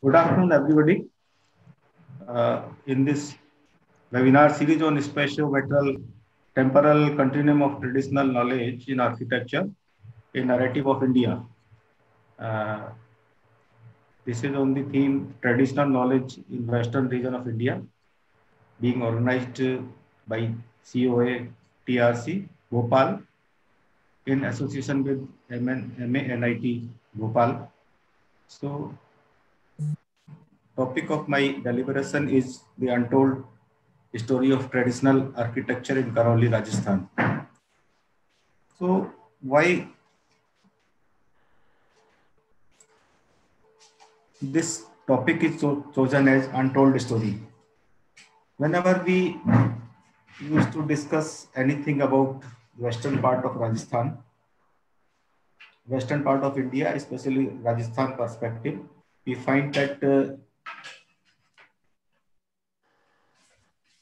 Good afternoon, everybody. In this webinar series on spatio-temporal temporal continuum of traditional knowledge in architecture, a narrative of India. Uh, this is on the theme traditional knowledge in western region of India, being organized by COA TRC Bhopal in association with MANIT Bhopal. So, topic of my deliberation is the untold story of traditional architecture in Karauli, Rajasthan. So, why this topic is chosen as untold story? Whenever we used to discuss anything about western part of Rajasthan, western part of India, especially Rajasthan perspective, we find that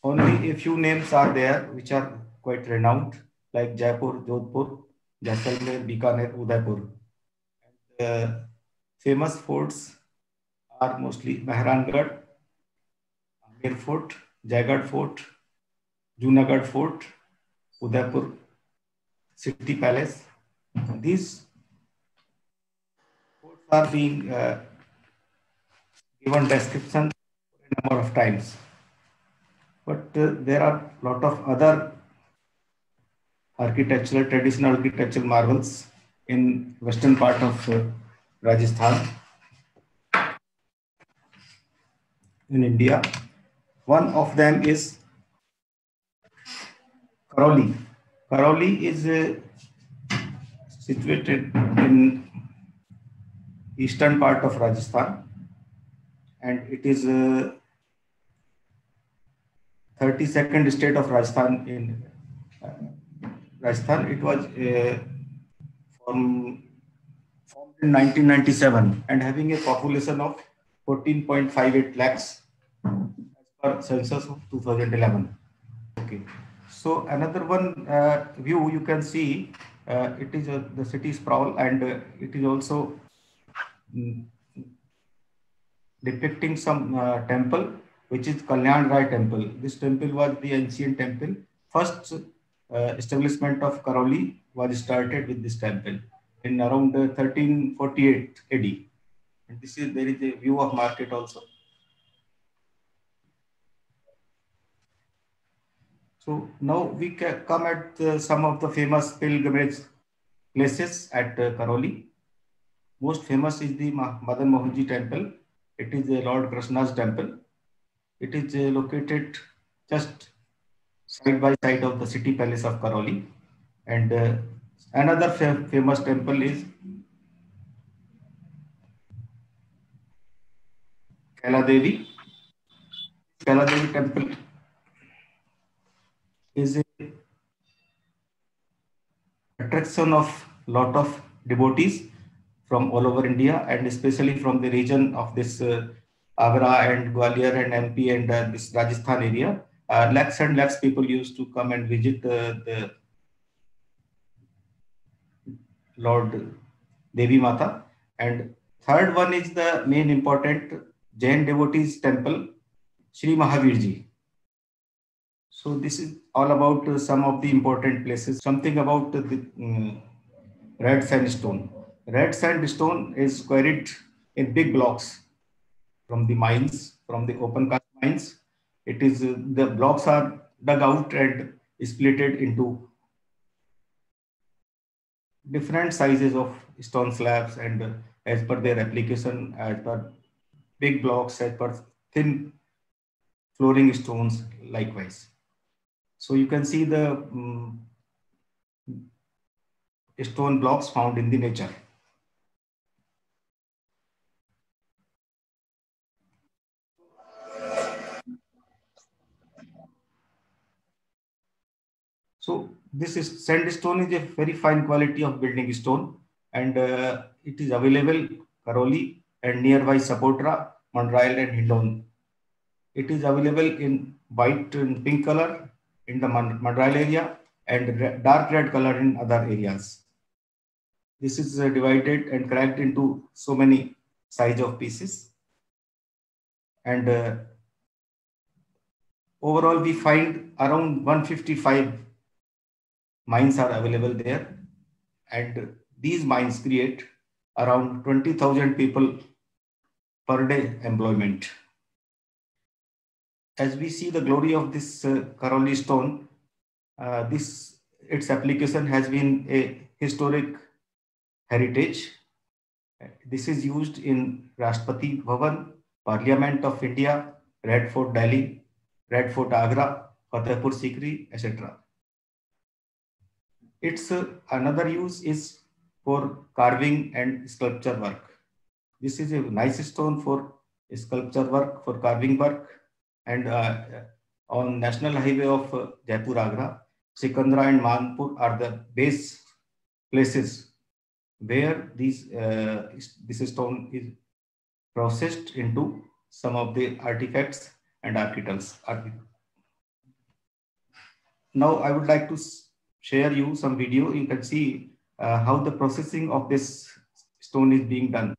only a few names are there which are quite renowned, like Jaipur, Jodhpur, Jaisalmer, Bikaner, Udaipur. Famous forts are mostly Mehrangarh, Amer Fort, Jaigarh Fort, Junagadh Fort, Udaipur City Palace. These forts are being given description a number of times, but there are a lot of other traditional architectural marvels in western part of Rajasthan in India. One of them is Karauli. Karauli is situated in eastern part of Rajasthan, and it is 32nd state of Rajasthan in uh, Rajasthan. It was from, formed in 1997 and having a population of 14.58 lakhs as per census of 2011. Okay. So another one view you can see, it is the city sprawl, and it is also mm, depicting some temple, which is Kalyan Rai temple. This temple was the ancient temple. First establishment of Karauli was started with this temple in around 1348 AD. And this is, there is a view of market also. So now we come at some of the famous pilgrimage places at Karauli. Most famous is the Madan Mohanji temple. It is Lord Krishna's temple. It is located just side by side of the city palace of Karauli. And another famous temple is Kaila Devi. Kaila Devi temple is a attraction of lot of devotees from all over India, and especially from the region of this Agra and Gwalior and MP and this Rajasthan area. Lakhs and lakhs people used to come and visit the Lord Devi Mata. And third one is the main important Jain devotees temple, Sri Mahavirji. So this is all about some of the important places. Something about the red sandstone. Red sandstone is quarried in big blocks from the mines, from the open cast mines. It is the blocks are dug out and splitted into different sizes of stone slabs, and as per their application, as per big blocks, as per thin flooring stones likewise. So you can see the stone blocks found in the nature. So this is sandstone is a very fine quality of building stone, and it is available Karoli and nearby Sapotra, Mandrail and Hindon. It is available in white and pink color in the Mandrail area, and dark red color in other areas. This is divided and cracked into so many size of pieces. And overall, we find around 155 mines are available there. And these mines create around 20,000 people per day employment. As we see the glory of this Karoli stone, its application has been a historic heritage. This is used in Rashtrapati Bhavan, Parliament of India, Red Fort Delhi, Red Fort Agra, Fatehpur Sikri, etc. Its another use is for carving and sculpture work. This is a nice stone for sculpture work, for carving work, and on National Highway of Jaipur Agra, Sikandra and Manpur are the base places where this stone is processed into some of the artifacts and architects. Now I would like to share you some video. You can see how the processing of this stone is being done.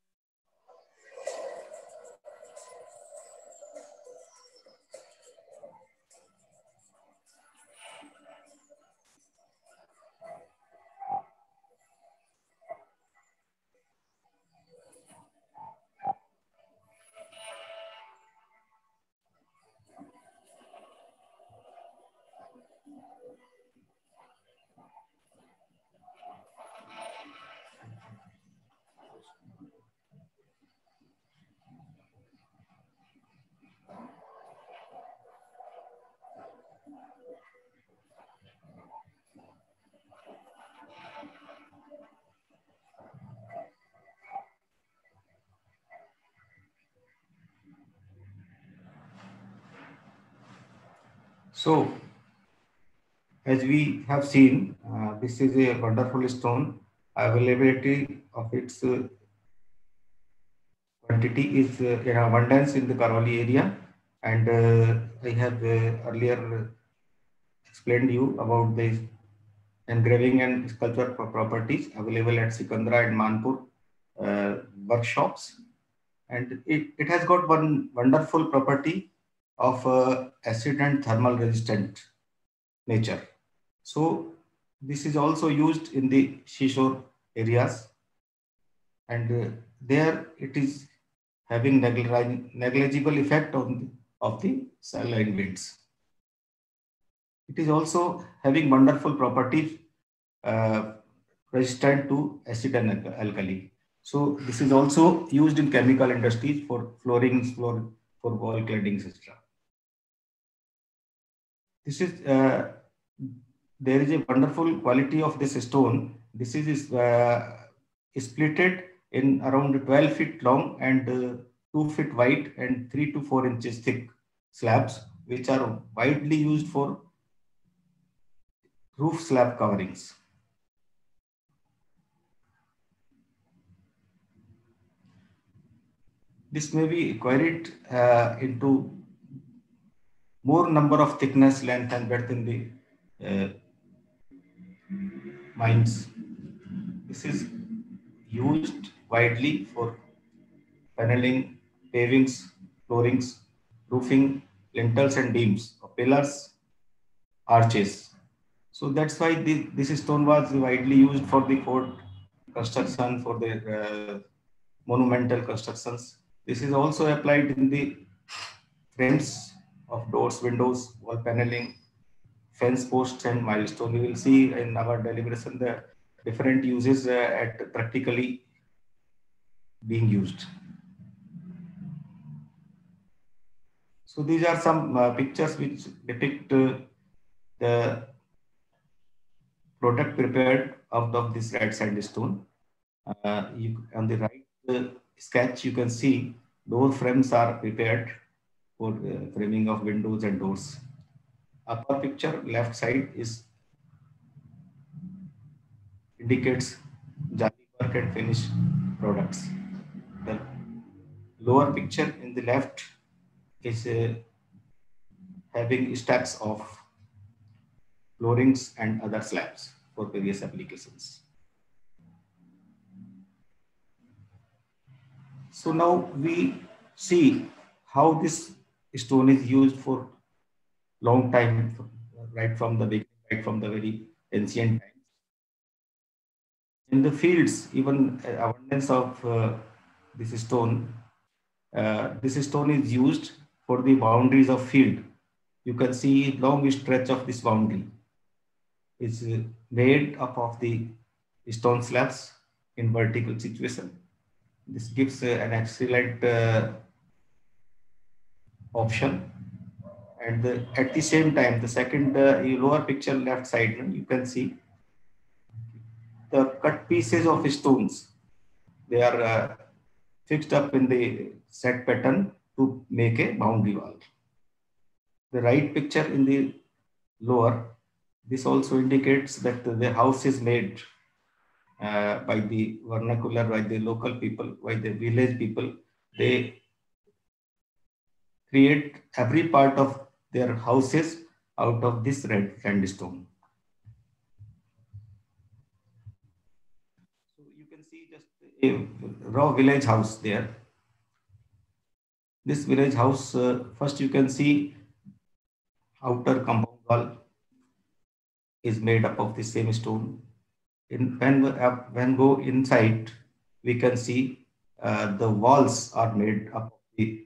So, as we have seen, this is a wonderful stone. Availability of its quantity is in abundance in the Karoli area, and I have earlier explained you about the engraving and sculpture properties available at Sikandra and Manpur workshops, and it has got one wonderful property of acid and thermal resistant nature. So this is also used in the seashore areas, and there it is having negligible effect on of the saline winds. It is also having wonderful properties resistant to acid and alkali. So this is also used in chemical industries for floorings, for wall cladding, etc. This is there is a wonderful quality of this stone. This is splitted in around 12 feet long and 2 feet wide and 3 to 4 inches thick slabs, which are widely used for roof slab coverings. This may be quarried into more number of thickness, length, and breadth in the mines. This is used widely for paneling, pavings, floorings, roofing, lintels and beams, pillars, arches. So that's why this stone was widely used for the fort construction, for the monumental constructions. This is also applied in the frames of doors, windows, wall paneling, fence posts and milestone. We will see in our deliberation the different uses at practically being used. So these are some pictures which depict the product prepared out of this red sandstone. On the right sketch, you can see door frames are prepared for framing of windows and doors. Upper picture, left side, is indicates jali work and finished products. The lower picture in the left is having stacks of floorings and other slabs for various applications. So now we see how this stone is used for long time, right from the beginning, right from the very ancient times. In the fields, even abundance of this stone. This stone is used for the boundaries of field. You can see long stretch of this boundary is made up of the stone slabs in vertical situation. This gives an excellent option. And at the same time, the second lower picture left side, you can see the cut pieces of stones. They are fixed up in the set pattern to make a boundary wall. The right picture in the lower, this also indicates that the house is made by the vernacular, by the local people, by the village people. They create every part of their houses out of this red sandstone. So you can see just a raw village house there. This village house, first you can see outer compound wall is made up of the same stone. When go inside, we can see the walls are made up of the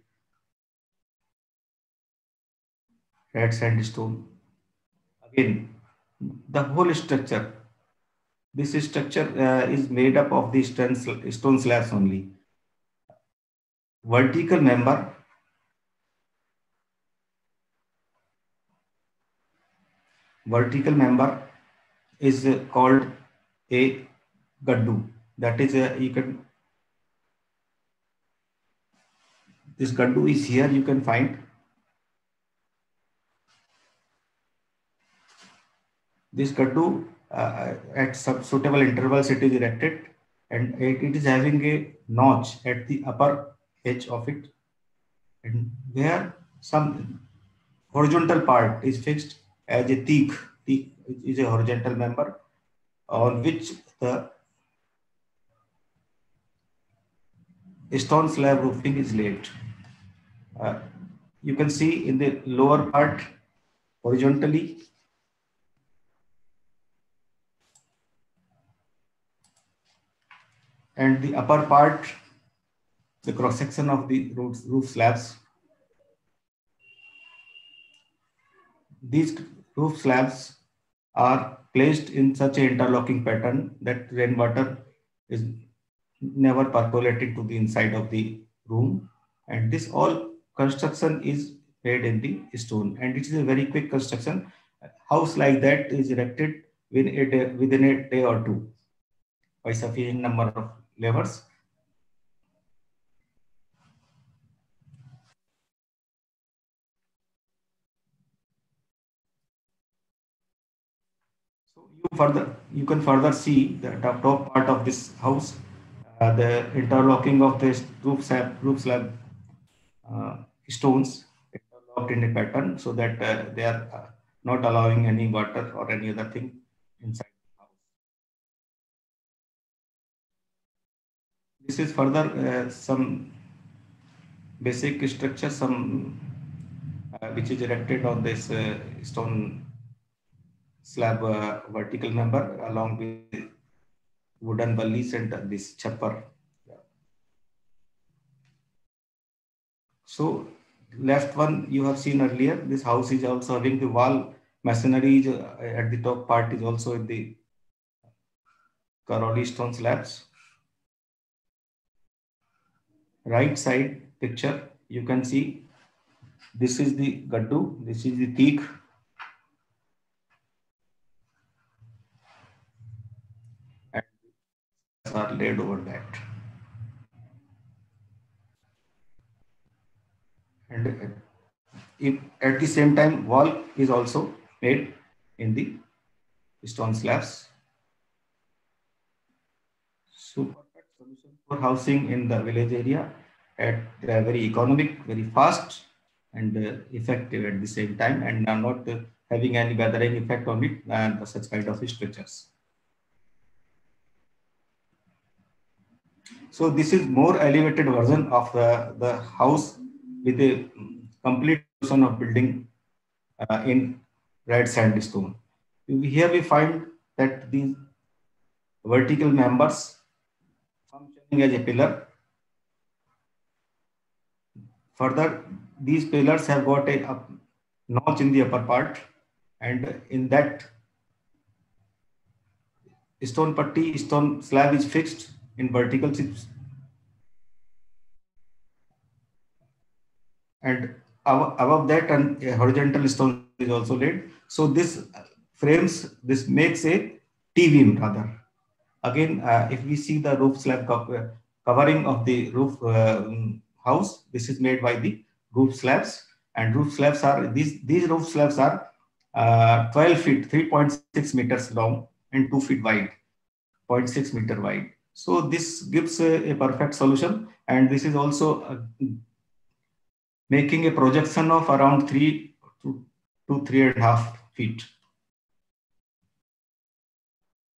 red sandstone. Again, the whole structure, this structure is made up of the stone slabs only. Vertical member is called a gaddu. That is this gaddu is here. You can find this gaddu at some suitable intervals. It is erected, and it is having a notch at the upper edge of it, and where some horizontal part is fixed as a teak. Teak is a horizontal member on which the stone slab roofing is laid. You can see in the lower part horizontally, and the upper part, the cross section of the roof slabs. These roof slabs are placed in such an interlocking pattern that rainwater is never percolated to the inside of the room, and this all construction is made in the stone, and it is a very quick construction. House like that is erected within a day or two by sufficient number of laborers. So you can further see the top part of this house, the interlocking of the roof slab stones interlocked in a pattern, so that they are not allowing any water or any other thing inside the house. This is further some basic structure, some which is erected on this stone slab vertical member along with wooden bullies and this chopper. So left one you have seen earlier. This house is also having the wall masonry at the top part is also in the Karoli stone slabs. Right side picture, you can see this is the gaddu, this is the teak. And are laid over that. And at the same time, wall is also made in the stone slabs. So perfect solution for housing in the village area at very economic, very fast and effective at the same time, and not having any weathering effect on it and such kind of structures. So this is more elevated version of the house with a complete solution of building in red sandstone. Here we find that these vertical members functioning as a pillar. Further, these pillars have got a notch in the upper part, and in that stone putty, stone slab is fixed in vertical chips, and above that a horizontal stone is also laid. So this frames, this makes a T-beam rather. Again, if we see the roof slab covering of the roof house, this is made by the roof slabs, and roof slabs are these roof slabs are 12 feet, 3.6 meters long and 2 feet wide, 0.6 meter wide. So this gives a perfect solution, and this is also making a projection of around 3 to 3.5 feet.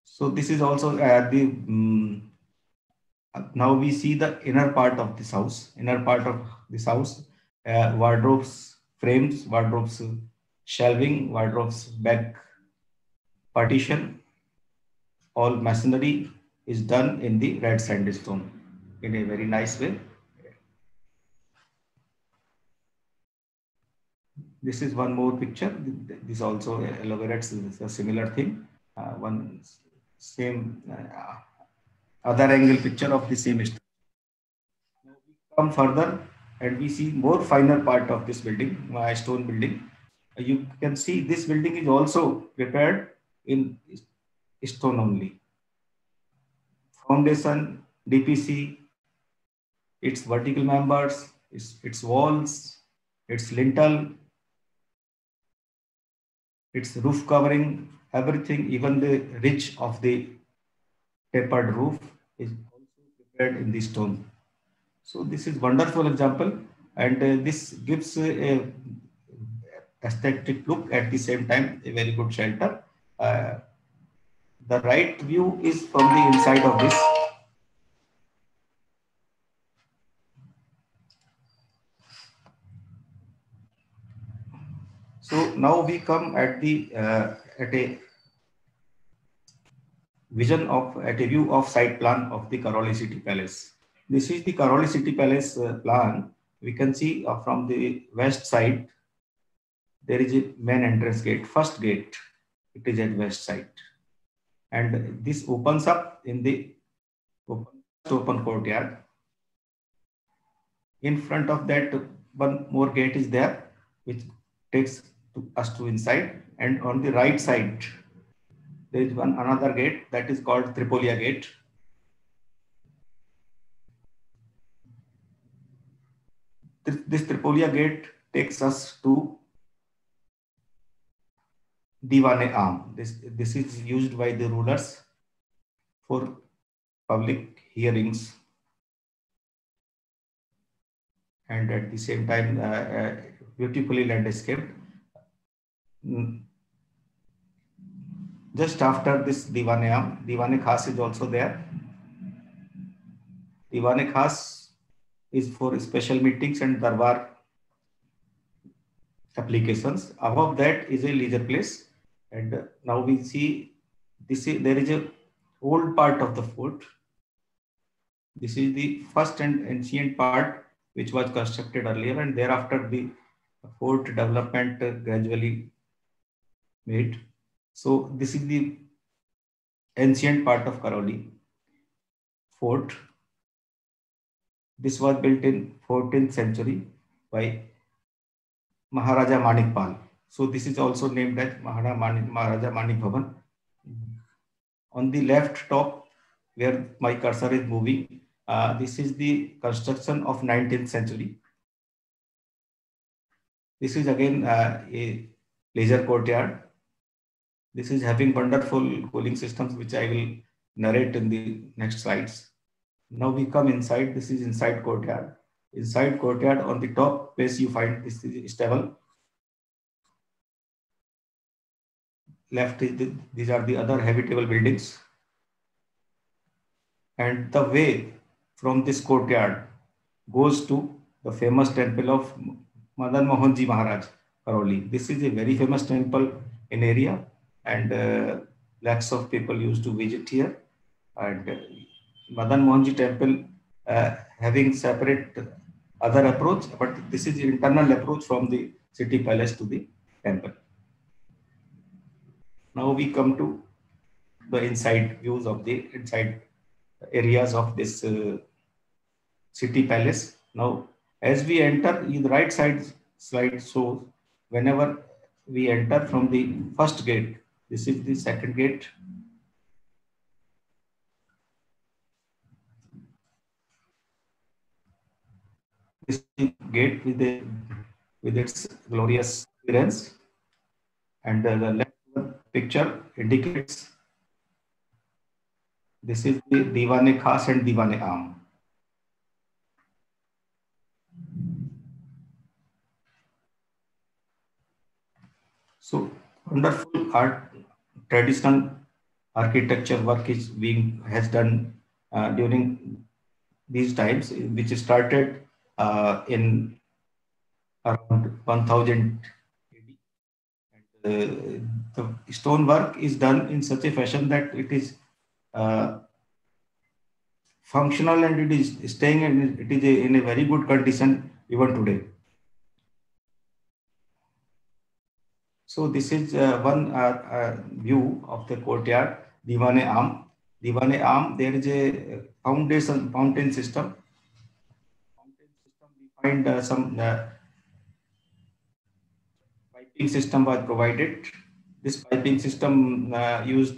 So this is also now we see the inner part of this house. Wardrobes, frames, wardrobes, shelving, wardrobes, back partition, all masonry is done in the red sandstone in a very nice way. This is one more picture. This also elaborates a similar thing. One same other angle picture of the same structure. Now we come further and we see more finer part of this building, stone building. You can see this building is also prepared in stone only. Foundation, DPC, its vertical members, its walls, its lintel, its roof covering, everything, even the ridge of the tapered roof is also prepared in the stone. So this is wonderful example, and this gives a aesthetic look, at the same time a very good shelter. The right view is from the inside of this. So now we come at the at a view of site plan of the Karoli City Palace. This is the Karoli City Palace plan. We can see from the west side there is a main entrance gate, first gate. It is at west side, and this opens up in the open courtyard. In front of that, one more gate is there, which takes us to inside, and on the right side there is another gate that is called Tripolia Gate. This Tripolia Gate takes us to Diwan-e-Aam. This is used by the rulers for public hearings, and at the same time beautifully landscaped. Just after this Diwan-e-Aam, Diwan-e-Khas is also there. Diwan-e-Khas is for special meetings and darbar applications. Above that is a leisure place, and now we see there is a old part of the fort. This is the first and ancient part which was constructed earlier, and thereafter the fort development gradually made. So this is the ancient part of Karoli fort. This was built in 14th century by Maharaja Manikpal. So this is also named as Maharaja Manik Bhavan. On the left top, where my cursor is moving, this is the construction of 19th century. This is again a leisure courtyard. This is having wonderful cooling systems, which I will narrate in the next slides. Now we come inside. This is inside courtyard. Inside courtyard, on the top place you find this is stable. Left is these are the other habitable buildings. And the way from this courtyard goes to the famous temple of Madan Mohan Ji Maharaj, Karoli. This is a very famous temple in area, and lakhs of people used to visit here. And Madan Mohan Ji temple having separate other approach, but this is the internal approach from the city palace to the temple. Now we come to the inside views of the inside areas of this city palace. Now, as we enter, in the right side slide shows whenever we enter from the first gate, this is the second gate. This is the gate with its glorious appearance, and the left picture indicates this is the Diwan-e Khas and Diwan-e Aam. So wonderful art, traditional architecture work has done during these times, which started in around 1000 AD. And, the stonework is done in such a fashion that it is functional, and it is staying, and it is in a very good condition even today. So this is one view of the courtyard, Diwan-e Aam. Diwan-e Aam, there is a fountain system. We find some piping system was provided. This piping system used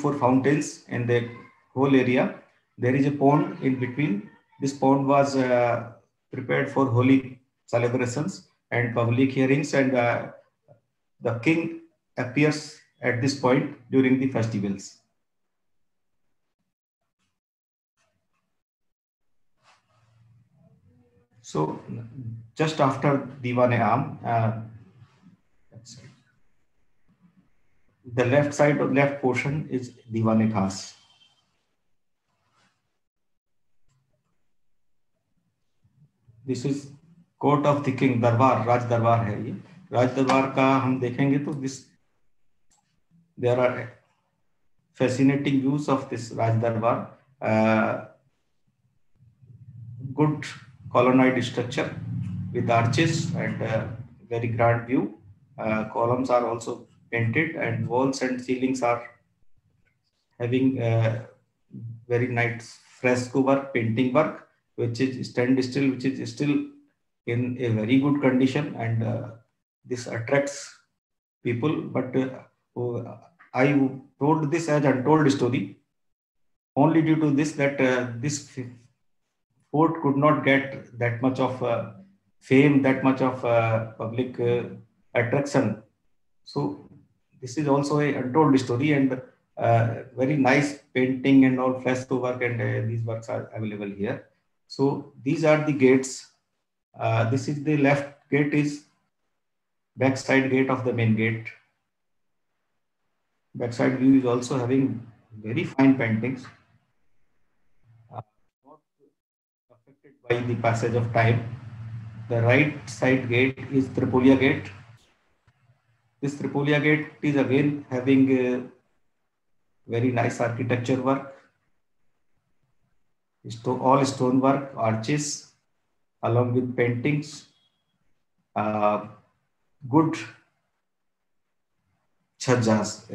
for fountains in the whole area. There is a pond in between. This pond was prepared for holy celebrations and public hearings, and the king appears at this point during the festivals. So just after Diwan-e Aam, the left side or left portion is Diwan-e Khas. This is court of the king, दरबार, राज दरबार है ये. राज दरबार का हम देखेंगे तो there are fascinating views of this Raj Darbar. Good colonnade structure with arches and very grand view. Columns are also painted, and walls and ceilings are having very nice fresco work, painting work, which is still in a very good condition, and this attracts people. But I told this as untold story only due to this, that this fort could not get that much of fame, that much of public attraction. So this is also a untold story, and very nice painting and all fresco work, and these works are available here. So these are the gates. This is the left gate, is backside gate of the main gate. Backside view is also having very fine paintings, not affected by the passage of time. The right side gate is Tripolia Gate. This Tripolia Gate is again having very nice architecture work, all stone work, arches, along with paintings, good chhajjas,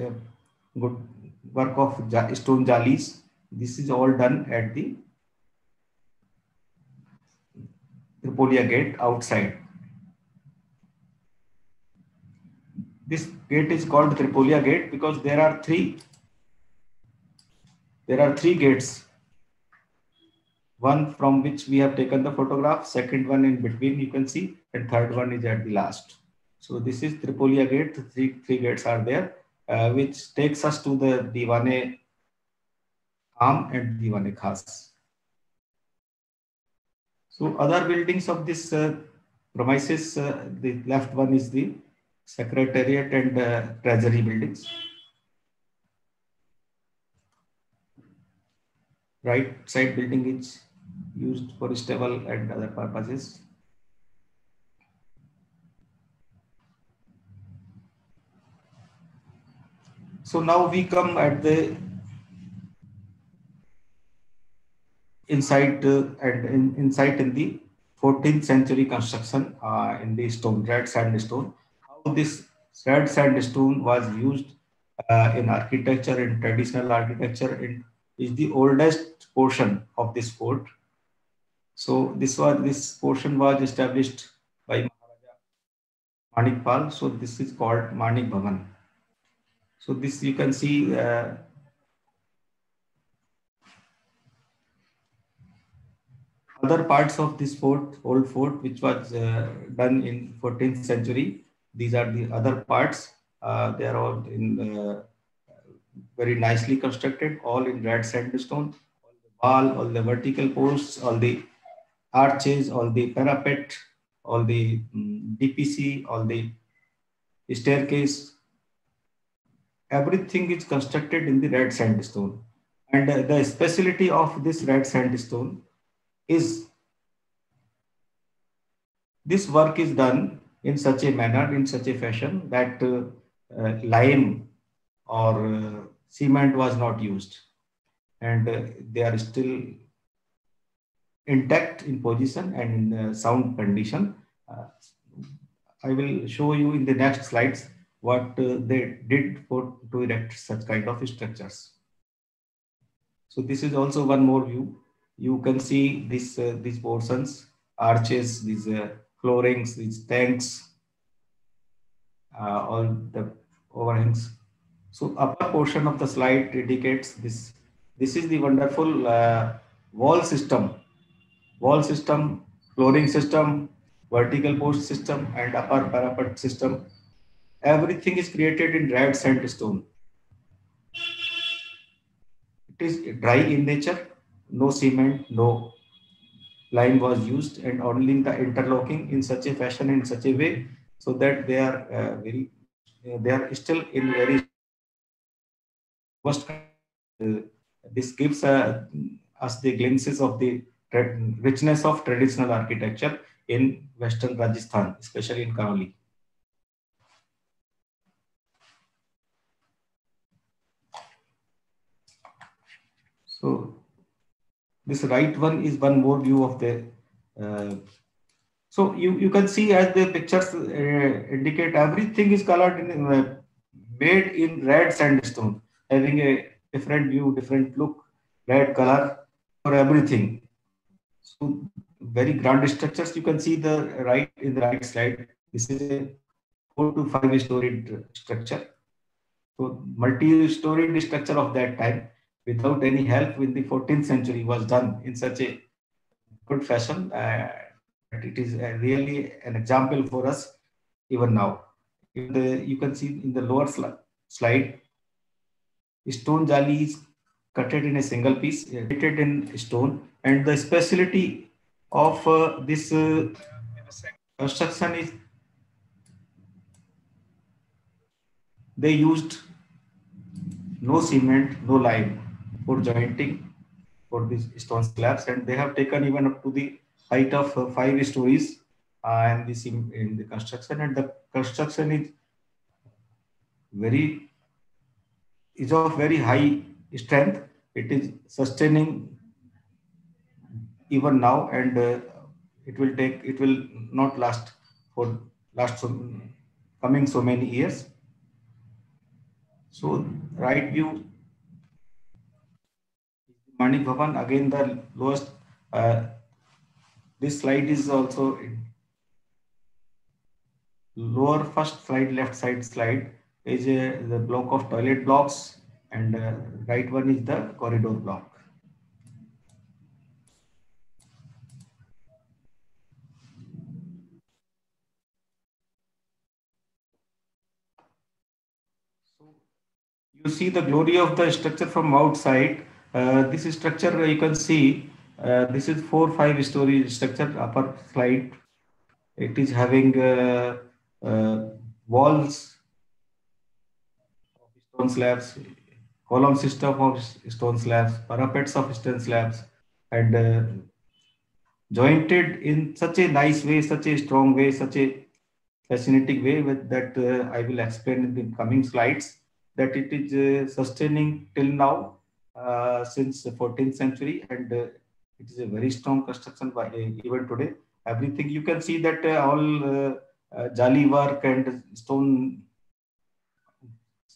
good work of stone jalis. This is all done at the Tripolia Gate outside. This gate is called Tripolia Gate because there are three gates. One from which we have taken the photograph, second one in between you can see, and third one is at the last. So this is Tripolia Gate. Three gates are there, which takes us to the Diwan-e Aam and Diwan-e Khas. So other buildings of this premises, the left one is the Secretariat and Treasury buildings. right side building is used for stable and other purposes. So now we come at the insight in the 14th century construction in the stone, red sandstone. How this red sandstone was used in architecture, in traditional architecture, it is the oldest portion of this fort. So this portion was established by Maharaja Manikpal. So this is called Manik Bhavan. So this you can see other parts of this fort, old fort, which was done in 14th century. These are the other parts. They are all in very nicely constructed, all in red sandstone. All the wall, all the vertical posts, all the arches, all the parapet, all the DPC, all the staircase. Everything is constructed in the red sandstone. And the specialty of this red sandstone is this work is done in such a manner, in such a fashion that lime or cement was not used, and they are still intact in position and in sound condition. Uh, I will show you in the next slides what they did for to erect such kind of structures. So this is also one more view. You can see this these portions, arches, these floorings, these tanks, all the overhangs. So upper portion of the slide indicates this. This is the wonderful wall system, flooring system, vertical post system, and upper parapet system. Everything is created in red sandstone. It is dry in nature, no cement, no lime was used, and only the interlocking in such a fashion, in such a way, so that they are they are still in very robust. This gives us the glimpses of the richness of traditional architecture in Western Rajasthan, especially in Karauli. So this right one is one more view of the. So you can see as the pictures indicate, everything is colored in made in red sandstone, having a different view, different look, red color for everything. So very grand structures. You can see the right in the right slide. This is a 4 to 5 storied structure. So multi-storied structure of that time, without any help in the 14th century, was done in such a good fashion. It is really an example for us even now. You can see in the lower slide, stone jali is cutted in a single piece, created in stone, and the specialty of this construction is they used no cement, no lime for jointing for these stone slabs, and they have taken even up to the height of 5 stories and this in the construction, and the construction very is of very high strength. It is sustaining even now, and it will not last for last coming so many years. So right view, Manik Bhavan, again the lowest. This slide is also lower first slide, left side slide is the block of toilet blocks, and right one is the corridor block. So you see the glory of the structure from outside. This structure you can see. This is 4 5 story structure. Upper slide. It is having uh, walls of stone slabs, column system of stone slabs, parapets of stone slabs, and jointed in such a nice way, such a strong way, such a fascinating way with that I will explain in the coming slides, that it is sustaining till now since the 14th century, and it is a very strong construction by even today. Everything you can see that all jali work and stone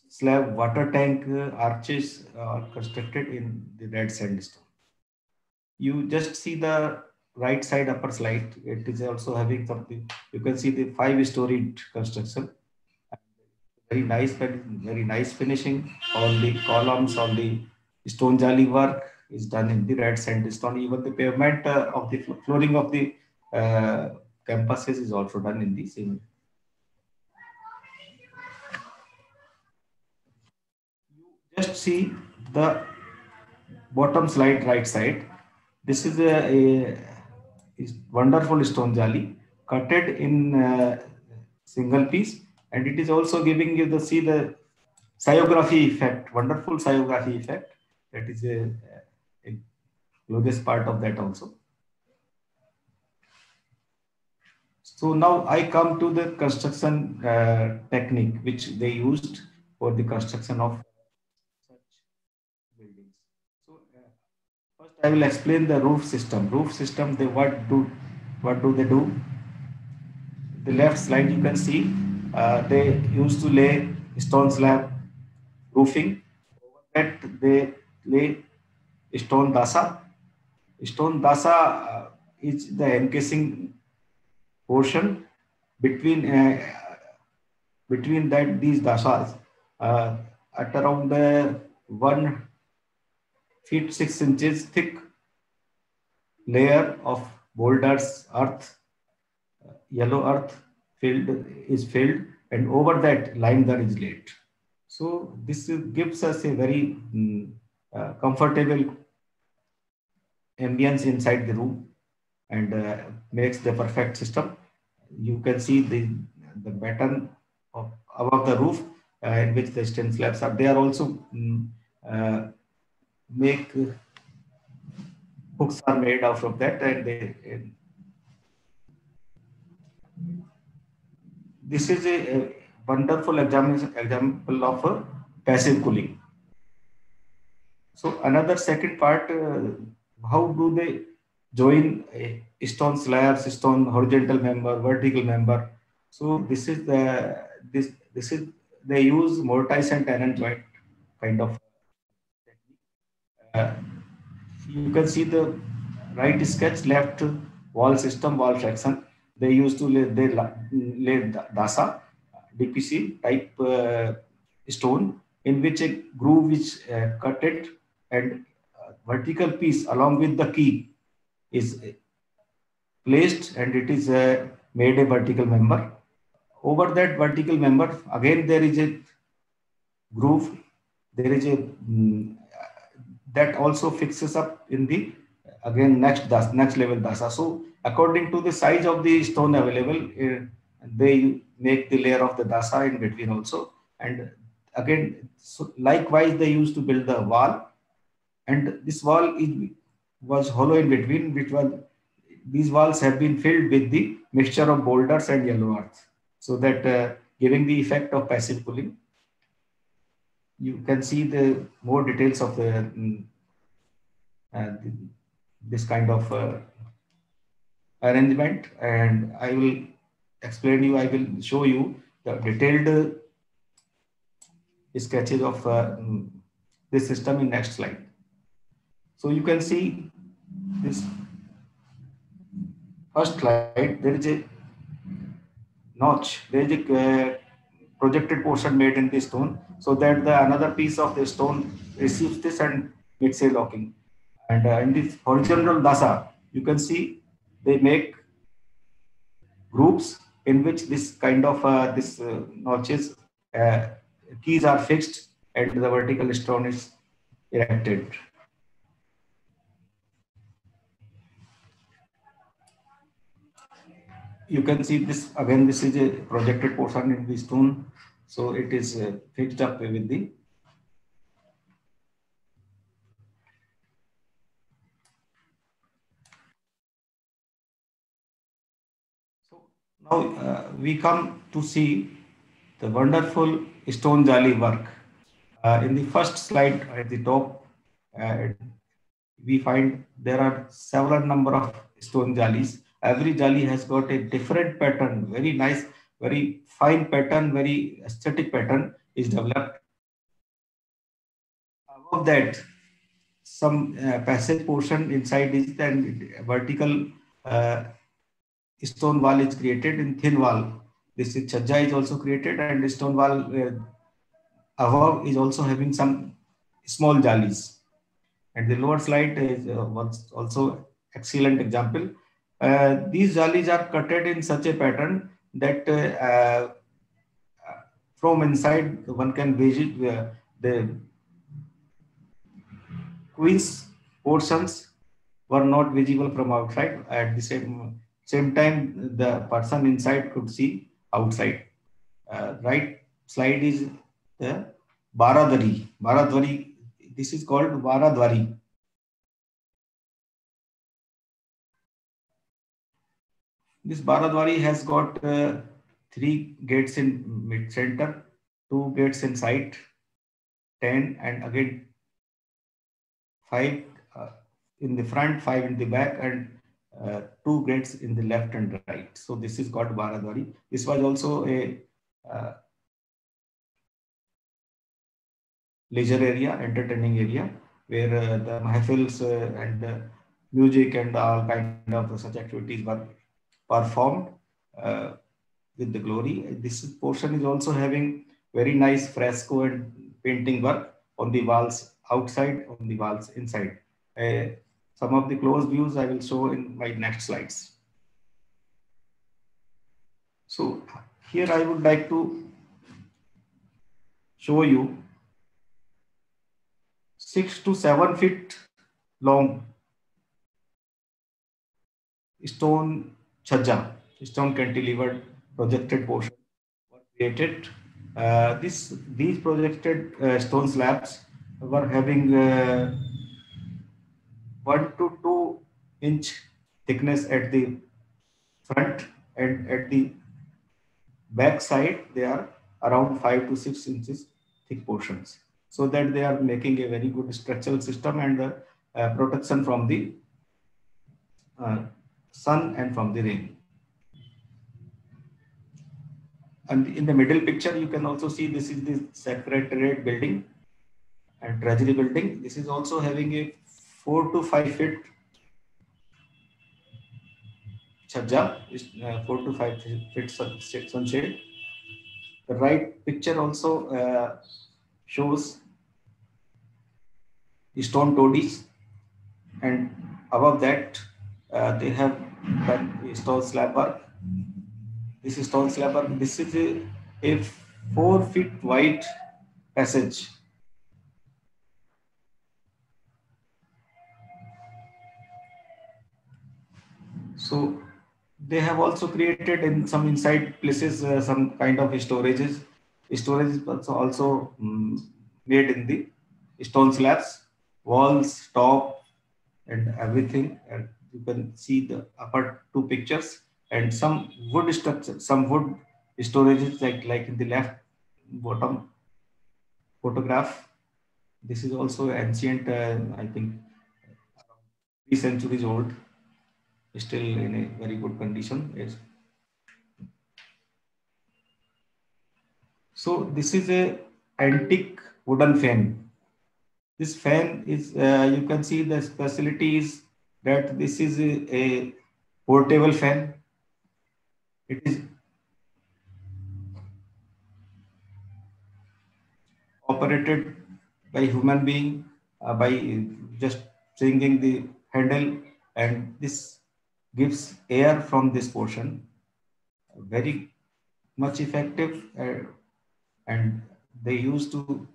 slab water tank arches are constructed in the red sandstone. You just see the right side upper slide. It is also having something. You can see the 5-storied construction. Very nice finishing. All the columns, all the stone jali work is done in the red sandstone. Even the pavement of the flooring of the campuses is also done in the same. You just see the bottom slide right side. This is a wonderful stone jali cutted in single piece, and it is also giving you the sciography effect, wonderful sciography effect. That is a closest part of that also. So now I come to the construction technique which they used for the construction of such buildings. So first I will explain the roof system. Roof system, what do they do? The left slide you can see they used to lay stone slab roofing. Over that they lay stone dasa. Stone dasa is the encasing portion between between that these dasas at around 1 feet 6 inches thick layer of boulders, earth, yellow earth filled, and over that lime is laid. So this gives us a very comfortable ambience inside the room, and makes the perfect system. You can see the pattern of above the roof in which the stone slabs are. They are also make hooks are made out of that, and this is a wonderful example of passive cooling. So another second part, how do they join a stone slabs, stone horizontal member, vertical member? So this is they use mortise and tenon joint kind of technique. You can see the right sketch, left wall system, wall section. They used to lay dasa, DPC type stone, in which a groove is cut it, and vertical piece along with the key is placed, and it is made a vertical member. Over that vertical member, again there is a groove. There is a that also fixes up in the again next level dasa. So according to the size of the stone available, they make the layer of the dasa in between also. And again, so likewise they used to build the wall, and this wall was hollow in between, which was these walls have been filled with the mixture of boulders and yellow earth, so that giving the effect of passive cooling. You can see the more details of this kind of arrangement, and I will I will show you the detailed sketches of this system in next slide. So you can see this first slide, there is a notch, there is a projected portion made in the stone, so that the another piece of the stone receives this and it's a locking. And in this horizontal dasa, you can see they make groups in which this kind of notches keys are fixed, and the vertical stone is erected. You can see this again. This is a projected portion in the stone, so it is fixed up with the Now we come to see the wonderful stone jali work. In the first slide at the top, uh, we find there are several number of stone jalis. Every jali has got a different pattern, very nice, very fine pattern, very aesthetic pattern is developed. Above that, some passage portion inside is and vertical uh, stone wall is created in thin wall. This is chajja is also created and stone wall above is also having some small jalis. And the lower slide is also excellent example. These jalis are cutted in such a pattern that from inside one can visit the queen's portions were not visible from outside. At the same time, the person inside could see outside. Right slide is the Baradwari. Baradwari. This is called Baradwari. This Baradwari has got three gates in mid center, two gates in side, 10, and again five in the front, five in the back, and two gates in the left and right. So this is called Baradwari. This was also a leisure area, entertaining area, where the mahfils and music and all kind of such activities were performed uh, with the glory. This portion is also having very nice fresco and painting work on the walls outside, on the walls inside. Some of the close views I will show in my next slides. So here I would like to show you 6 to 7 feet long stone chhaja, stone cantilevered projected portion were created. These projected stone slabs were having 1 to 2 inch thickness at the front, and at the back side they are around 5 to 6 inches thick portions, so that they are making a very good structural system and protection from the uh, sun and from the rain. And in the middle picture, you can also see this is the Secretariat building and Treasury building. This is also having a 4 to 5 feet chhaja, 4 to 5 feet sunshade. The right picture also shows stone toadies, and above that they have done stone slab work. This is stone slab work. This is a 4 feet wide passage. So they have also created in some inside places some kind of storages. Storage is also made in the stone slabs, walls, top, and everything. And you can see the upper two pictures and some wood structure, some wood storages like in the left bottom photograph. This is also ancient, I think 3 centuries old, still in a very good condition. Yes. So this is a antique wooden fan. This fan is, you can see the facility is that this is a portable fan. It is operated by human being by just swinging the handle, and this gives air from this portion. Very much effective, and they used to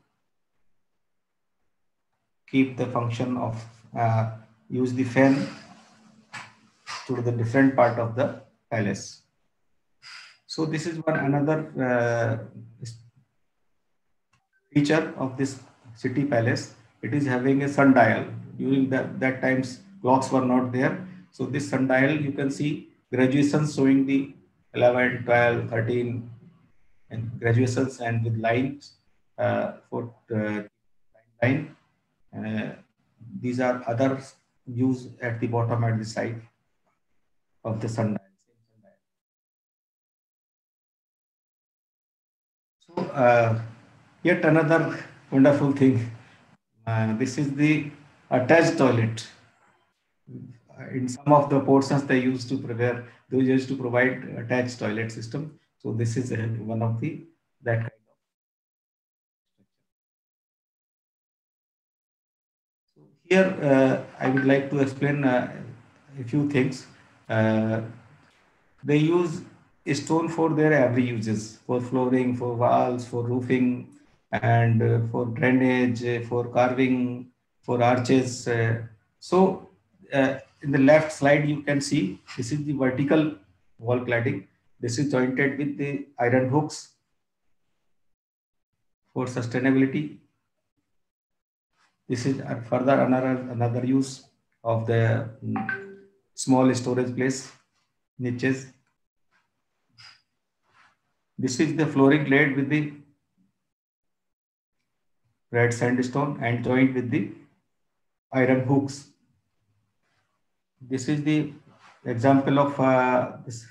keep the function of use the fan to the different part of the palace. So this is one another feature of this city palace. It is having a sundial. During that times clocks were not there. So this sundial, you can see graduations showing the 11, 12, 13, and graduations, and with lines for line. Uh, these are other views at the bottom at the side of the sundial. So yet another wonderful thing. This is the attached toilet. In some of the portions, they used to provide attached toilet system. So this is one of the that kind of. So here, I would like to explain a few things. Uh, they use stone for their every uses, for flooring, for walls, for roofing, and for drainage, for carving, for arches. So in the left slide, you can see this is the vertical wall cladding. This is jointed with the iron hooks for sustainability. This is further another use of the small storage place niches. This is the flooring laid with the red sandstone and joined with the iron hooks. This is the example of this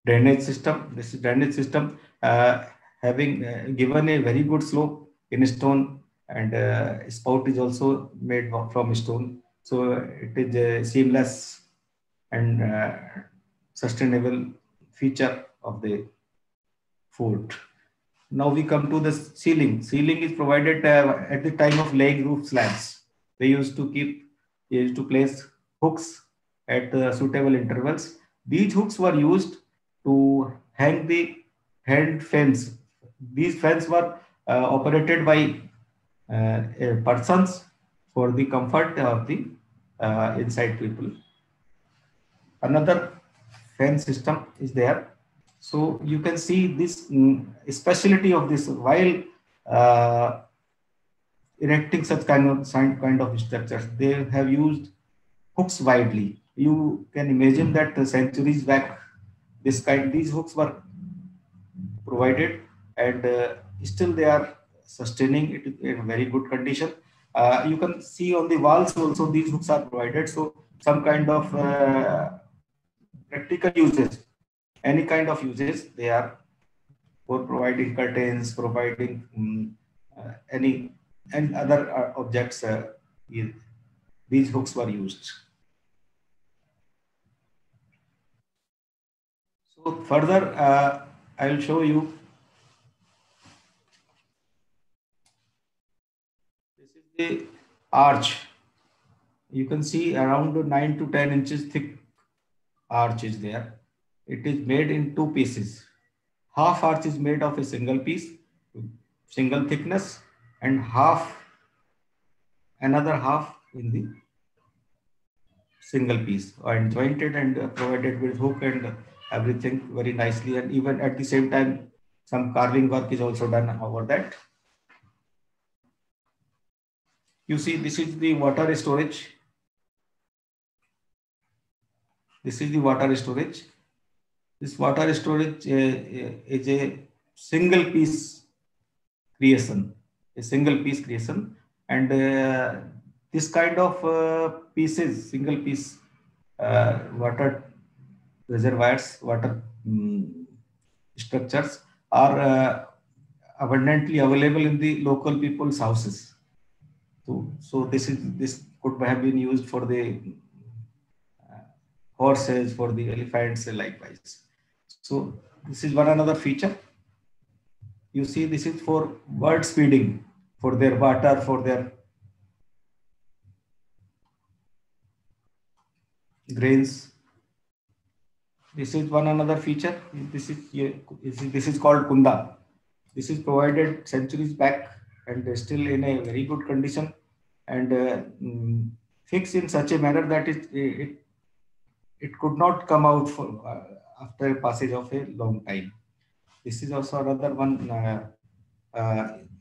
drainage system. This is drainage system having given a very good slope in stone, and spout is also made from stone. So it is a seamless and sustainable feature of the fort. Now we come to the ceiling. Ceiling is provided at the time of laying roof slabs. They used to place hooks at suitable intervals. These hooks were used to hang the hand fans. These fans were operated by persons for the comfort of the inside people. Another fan system is there. So you can see this specialty of this while erecting such kind of structures. They have used hooks widely. You can imagine that centuries back, these hooks were provided, and still they are sustaining it in very good condition. You can see on the walls also these hooks are provided. So some kind of practical uses, any kind of uses, they are for providing curtains, providing any and other objects. These hooks were used. So further, I will show you. This is the arch. You can see around 9 to 10 inches thick arch is there. It is made in two pieces. Half arch is made of a single piece, single thickness, and another half in the single piece, and jointed and provided with hook and everything very nicely. And even at the same time, some carving work is also done over that. You see, this is the water storage. This is the water storage. This water storage is a single piece creation, and this kind of pieces, single piece water reservoirs, water structures are abundantly available in the local people's houses. So this could have been used for the horses, for the elephants, likewise. So this is one another feature. You see, this is for birds feeding, for their water, for their grains. This is one another feature. This is called kunda. This is provided centuries back and still in a very good condition, and fixed in such a manner that it could not come out after a passage of a long time. This is also another one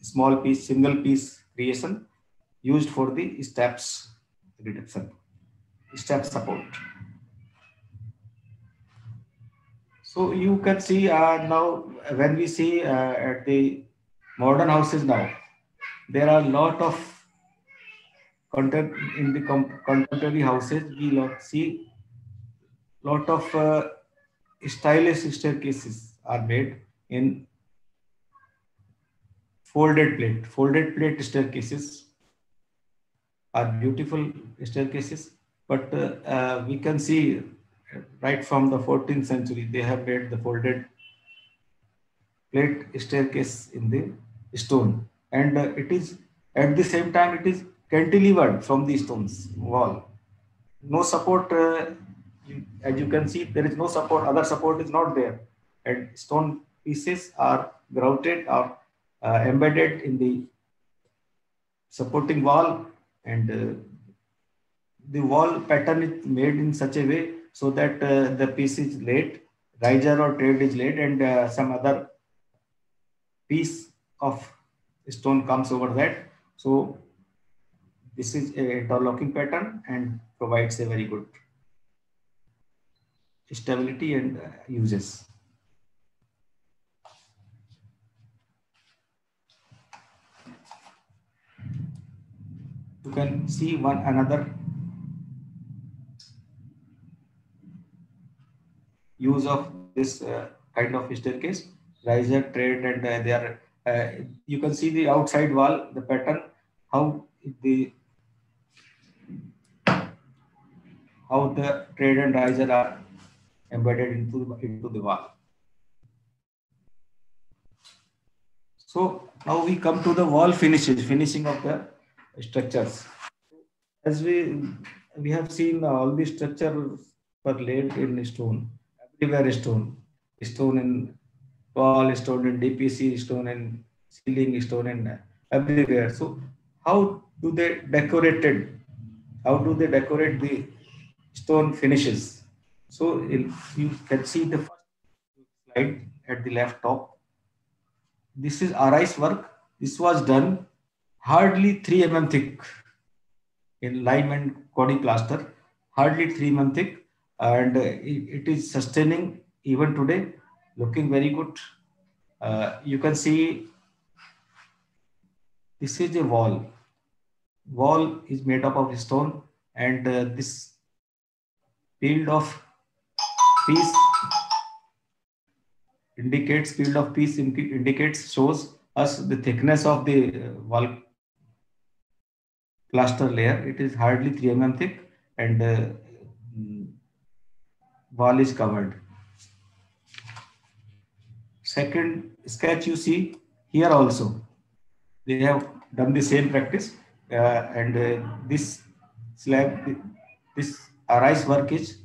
small piece, single piece creation used for the steps reduction, step support. So you can see now when we see at the modern houses now, there are a lot of content in the contemporary houses. We see lot of stylish staircases are made in folded plate. Folded plate staircases are beautiful staircases, but we can see right from the 14th century they have made the folded plate staircase in the stone, and it is at the same time it is cantilevered from the stones wall. No support, as you can see, there is no support. Other support is not there, and stone pieces are grouted or embedded in the supporting wall, and the wall pattern is made in such a way so that the piece is laid, riser or trade is laid, and some other piece of stone comes over that. So this is a interlocking pattern and provides a very good stability and uses. You can see one another use of this kind of staircase, riser, trade, and they are. You can see the outside wall, the pattern, how the trade and riser are embedded into the wall. So now we come to the wall finishing of the structures. As we have seen, all the structures were laid in stone, everywhere stone in wall, stone in DPC, stone in ceiling, stone in everywhere. So how do they decorated? How do they decorate the stone finishes? So you can see the first slide at the left top. This is Arai's work. This was done hardly 3 mm thick in lime and Cody plaster, hardly 3 mm thick, and it is sustaining even today, looking very good. You can see this is a wall. Wall is made up of stone, and this field of piece indicates shows us the thickness of the wall plaster layer. It is hardly 3 mm thick, and wall is covered. Second sketch you see here also, they have done the same practice, and this slab, this Arai's work is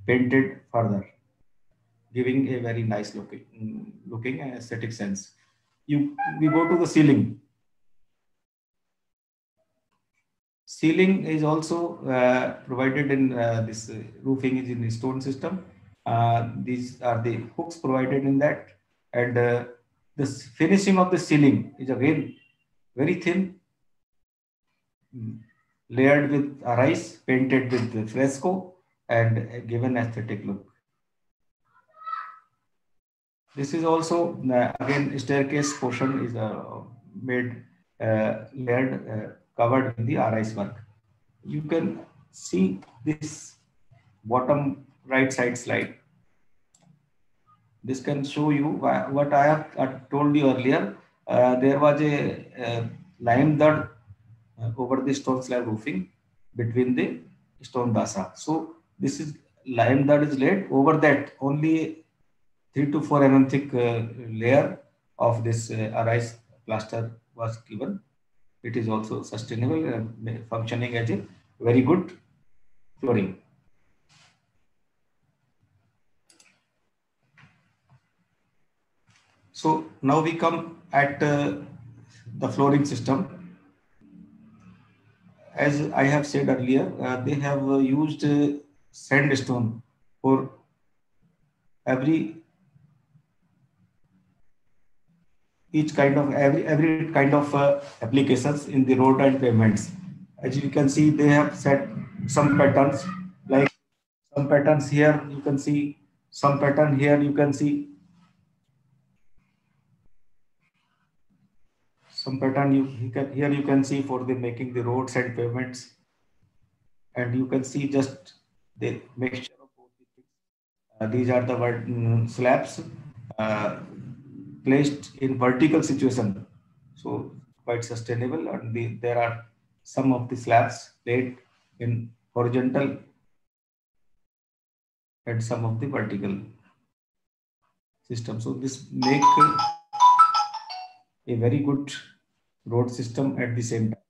painted further, giving a very nice looking aesthetic sense. We go to the ceiling. Ceiling is also provided in this roofing is in the stone system. These are the hooks provided in that, and this finishing of the ceiling is again very thin, layered with Arai's, painted with the fresco, and given aesthetic look. This is also again staircase portion is made layered, covered with the Arai's work. You can see this bottom right side slide. This can show you what I have told you earlier. There was a lime dud over the stone slab roofing between the stone dasa. So this is lime dud is laid over that. Only 3 to 4 mm thick layer of this Arai's plaster was given. It is also sustainable and functioning as a very good flooring. So now we come at the flooring system. As I have said earlier, they have used sandstone for every kind of applications in the road and pavements. As you can see, they have set some patterns, like some patterns here. You can see some pattern here you can see. Some pattern here you can see for the making the roads and pavements, and you can see just the mixture of both the things. These are the slabs uh, placed in vertical situation, so quite sustainable. And there are some of the slabs laid in horizontal and some of the vertical system. So this make a very good road system at the same time.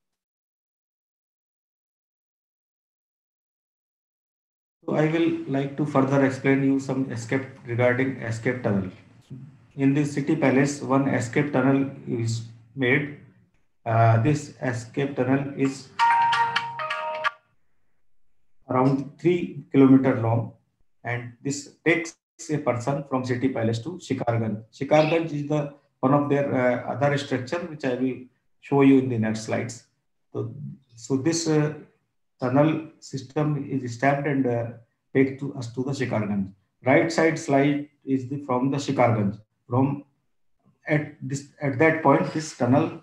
So I will like to further explain you some escape regarding escape tunnel. In the city palace, one escape tunnel is made. This escape tunnel is around 3 kilometers long, and this takes a person from city palace to Shikarganj. Shikarganj is the one of their other structure, which I will show you in the next slides. So this tunnel system is stamped and take to us to the Shikarganj. Right side slide is from the Shikarganj. From at that point, this tunnel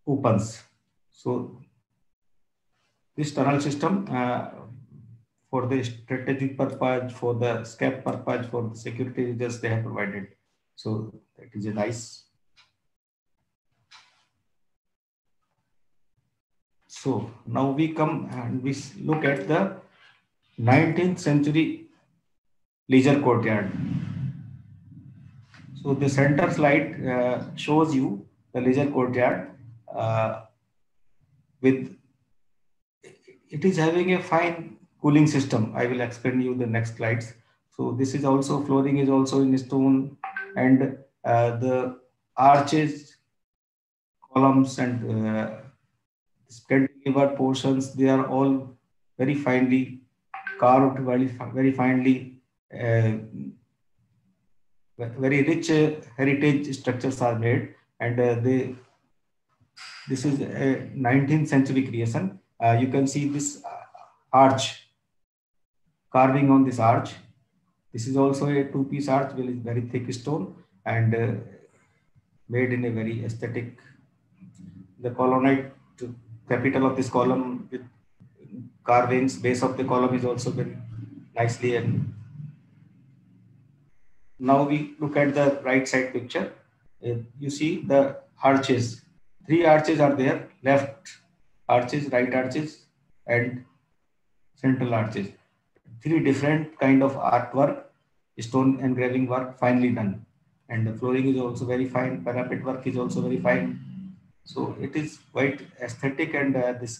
opens. So this tunnel system for the strategic purpose, for the escape purpose, for the security reasons they have provided. So that is a nice. So now we come and we look at the 19th century leisure courtyard. So the center slide shows you the leisure courtyard with, it is having a fine cooling system. I will explain you the next slides. So this is also, flooring is also in stone, and the arches, columns, and cantilever portions, they are all very finely carved, very finely, very rich heritage structures are made, and this is a 19th century creation. You can see this arch, carving on this arch. This is also a two-piece arch with very thick stone and made in a very aesthetic. The colonnade capital of this column with carvings, base of the column is also very nicely. And now we look at the right side picture. You see the arches. 3 arches are there: left arches, right arches, and central arches. 3 different kind of artwork, stone engraving work, finely done. And the flooring is also very fine. Parapet work is also very fine. So it is quite aesthetic, and this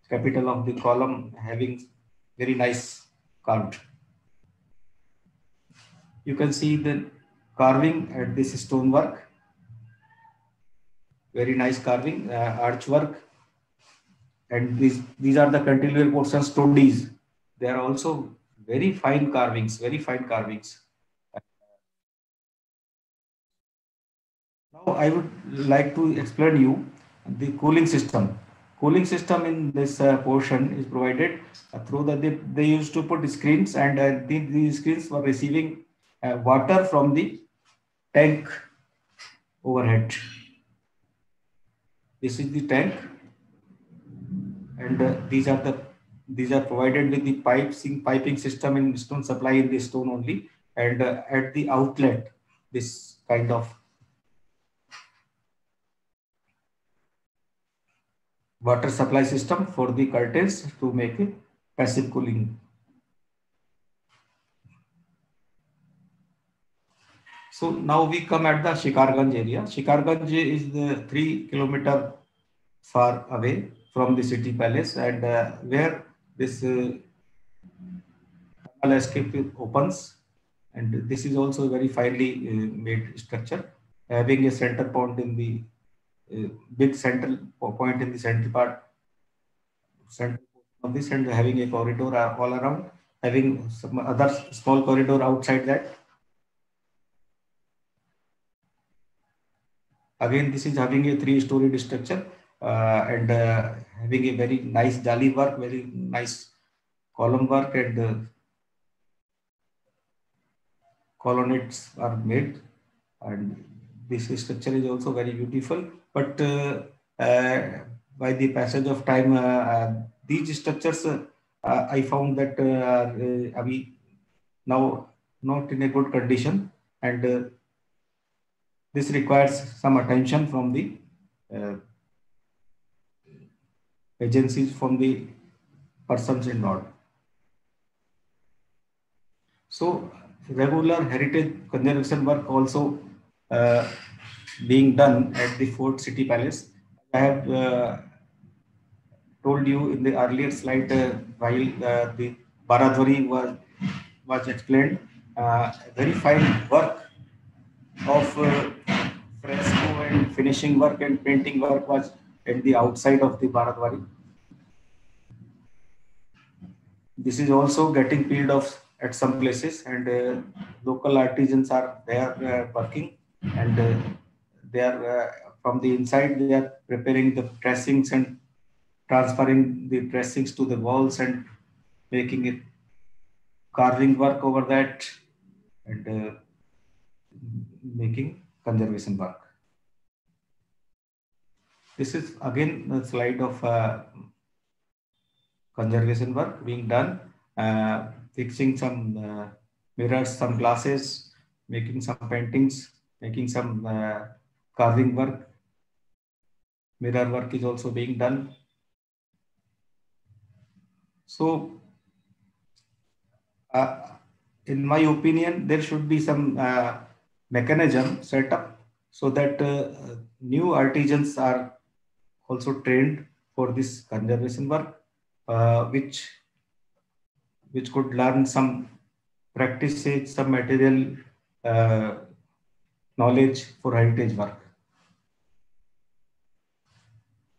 capital of the column having very nice carved. You can see the carving at this stonework, very nice carving, archwork, and these are the cantilever portions, toadies. They are also very fine carvings, very fine carvings. Now I would like to explain you the cooling system. Cooling system in this portion is provided through they used to put screens, and these screens were receiving water from the tank overhead. This is the tank, and these are provided with the piping system in stone, supply in the stone only, and at the outlet this kind of water supply system for the curtains to make it passive cooling. So now we come at the Shikarganj area. Shikarganj is the 3 kilometer far away from the city palace, and where this escape opens, and this is also very finely made structure, having a center point in the big central point in the central part, center of this, and having a corridor all around, having some other small corridor outside that. Again, this is having a 3-story structure, and having a very nice jali work, very nice column work, and colonnades are made, and this structure is also very beautiful. But by the passage of time, these structures I found that are now not in a good condition, and this requires some attention from the uh, agencies, from the persons involved. So regular heritage conservation work also uh, being done at the Fort City Palace. I have told you in the earlier slide while the Baradwari was explained. Very fine work of fresco and finishing work and painting work was at the outside of the Baradwari. This is also getting peeled off at some places, and local artisans are there working, and they are from the inside they are preparing the dressings and transferring the dressings to the walls and making it carving work over that, and making conservation work. This is again a slide of conservation work being done, fixing some mirrors, some glasses, making some paintings, making some carving work. Mirror work is also being done. So, in my opinion, there should be some mechanism set up so that new artisans are also trained for this conservation work, which could learn some practices, some material knowledge for heritage work.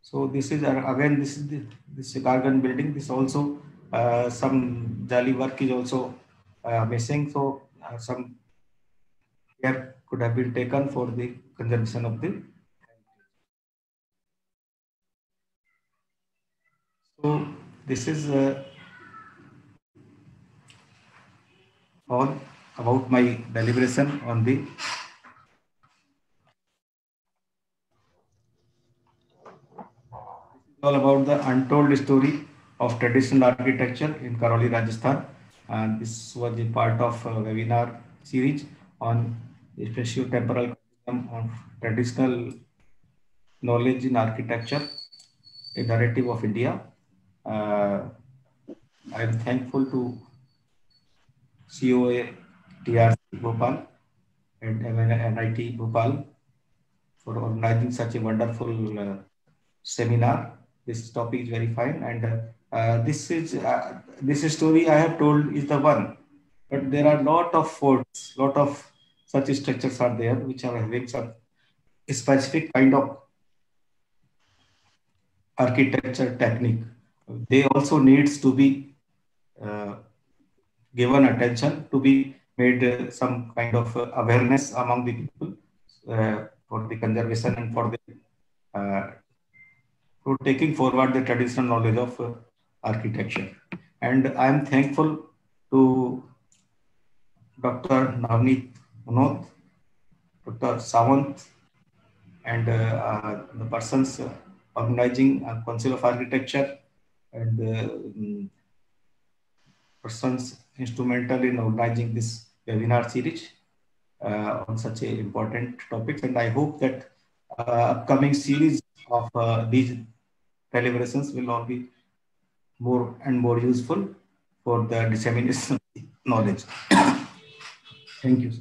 So this is again, this is this garden building. This also some jali work is also missing. So some care could have been taken for the conservation of the. So this is all about my deliberation on the all about the untold story of traditional architecture in Karoli, Rajasthan. And this was a part of a webinar series on spatio-temporal of traditional knowledge in architecture, a narrative of India. I am thankful to COA TRC Bhopal and NIT Bhopal for organizing such a wonderful seminar. This topic is very fine, and this story I have told is the one, but there are lot of forts, lot of such structures are there which are having some specific kind of architecture technique. They also needs to be uh, given attention, to be made some kind of awareness among the people for the conservation and for the for taking forward the traditional knowledge of architecture. And I am thankful to Dr. Navneet Munot, Dr. Sawant, and the persons organizing Council of Architecture, and persons instrumental in organizing this webinar series on such a important topics. And I hope that upcoming series of these deliberations will all be more and more useful for the dissemination of knowledge. Thank you.